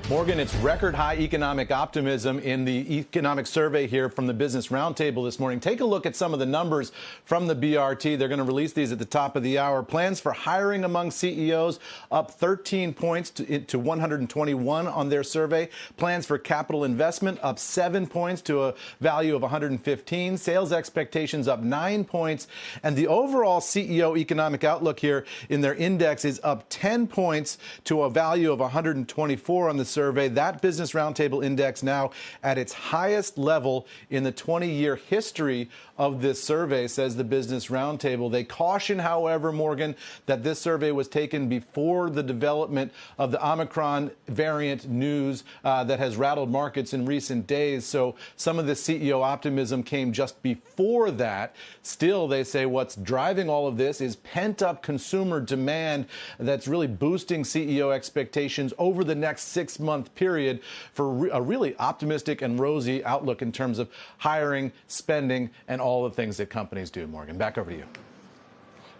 Morgan, it's record high economic optimism in the economic survey here from the Business Roundtable this morning. Take a look at some of the numbers from the BRT. They're going to release these at the top of the hour. Plans for hiring among CEOs up 13 points to 121 on their survey. Plans for capital investment up 7 points to a value of 115. Sales expectations up 9 points. And the overall CEO economic outlook here in their index is up 10 points to a value of 124 on the survey. That Business Roundtable Index now at its highest level in the 20-year history of this survey, says the Business Roundtable. They caution, however, Morgan, that this survey was taken before the development of the Omicron variant news that has rattled markets in recent days. So some of the CEO optimism came just before that. Still, they say what's driving all of this is pent-up consumer demand that's really boosting CEO expectations over the next 6-month period for a really optimistic and rosy outlook in terms of hiring, spending, and all the things that companies do. Morgan, back over to you.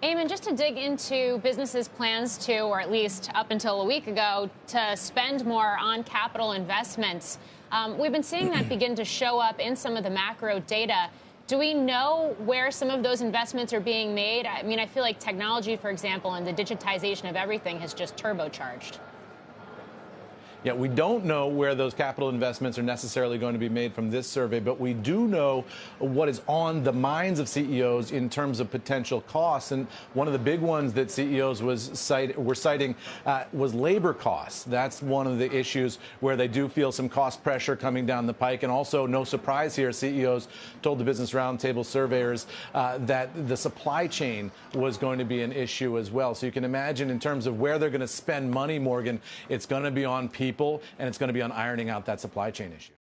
Eamon, just to dig into businesses' plans to, or at least up until a week ago, to spend more on capital investments, we've been seeing that begin to show up in some of the macro data. Do we know where some of those investments are being made? I mean, I feel like technology, for example, and the digitization of everything has just turbocharged. Yeah, we don't know where those capital investments are necessarily going to be made from this survey, but we do know what is on the minds of CEOs in terms of potential costs. And one of the big ones that CEOs were citing was labor costs. That's one of the issues where they do feel some cost pressure coming down the pike. And also, no surprise here, CEOs told the Business Roundtable surveyors that the supply chain was going to be an issue as well. So you can imagine in terms of where they're going to spend money, Morgan, it's going to be on people, and it's going to be on ironing out that supply chain issue.